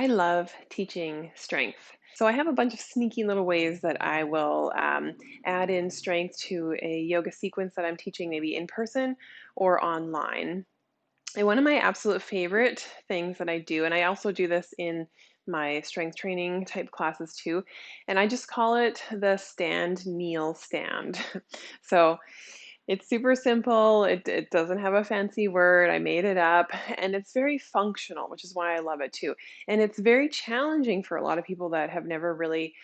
I love teaching strength. So I have a bunch of sneaky little ways that I will add in strength to a yoga sequence that I'm teaching maybe in person or online. And one of my absolute favorite things that I do, and I also do this in my strength training type classes too, and I just call it the stand, kneel, stand. So it's super simple. It doesn't have a fancy word. I made it up, and it's very functional, which is why I love it too. And it's very challenging for a lot of people that have never really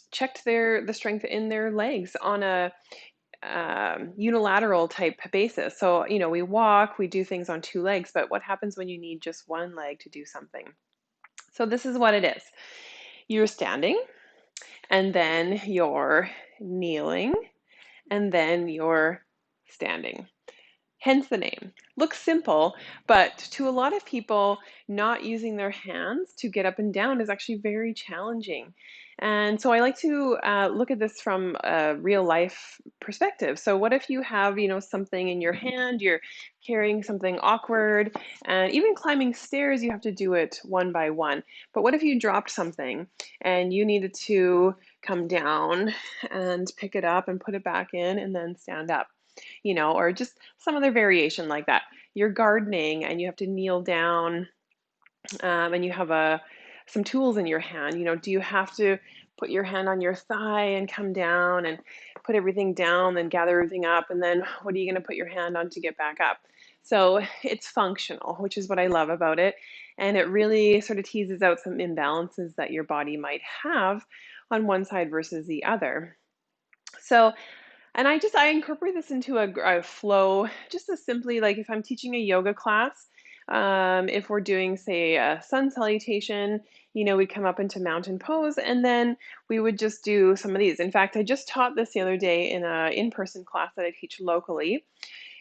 checked the strength in their legs on a unilateral type basis. So, we walk, we do things on two legs, but what happens when you need just one leg to do something? So, this is what it is. You're standing, and then you're kneeling, and then you're standing. Hence the name. Looks simple, but to a lot of people, not using their hands to get up and down is actually very challenging. And so I like to look at this from a real life perspective. So what if you have, something in your hand, you're carrying something awkward, and even climbing stairs, you have to do it one by one. But what if you dropped something and you needed to come down and pick it up and put it back in and then stand up? Or just some other variation like that. You're gardening and you have to kneel down, and you have some tools in your hand. Do you have to put your hand on your thigh and come down and put everything down, then gather everything up, and then what are you going to put your hand on to get back up? So it's functional, which is what I love about it. And it really sort of teases out some imbalances that your body might have on one side versus the other. So and I incorporate this into a flow just as simply like if I'm teaching a yoga class, if we're doing, say, a sun salutation, we'd come up into mountain pose and then we would just do some of these. In fact, I just taught this the other day in a in-person class that I teach locally.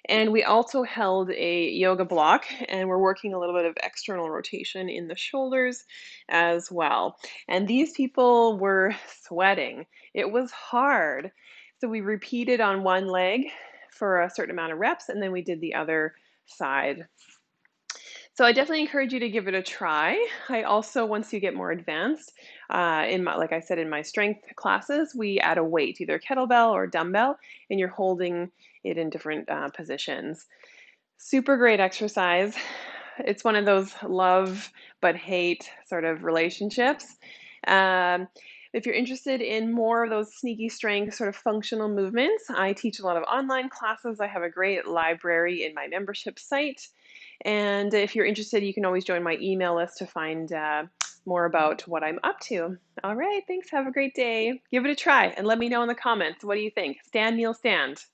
And we also held a yoga block and we're working a little bit of external rotation in the shoulders as well. And these people were sweating. It was hard. So we repeated on one leg for a certain amount of reps and then we did the other side. So I definitely encourage you to give it a try. I also, once you get more advanced, like I said, in my strength classes, we add a weight, either kettlebell or dumbbell, and you're holding it in different positions. Super great exercise. It's one of those love but hate sort of relationships. Um, if you're interested in more of those sneaky strength sort of functional movements, I teach a lot of online classes. I have a great library in my membership site. And if you're interested, you can always join my email list to find more about what I'm up to. All right, thanks. Have a great day. Give it a try and let me know in the comments. What do you think? Stand, kneel, stand.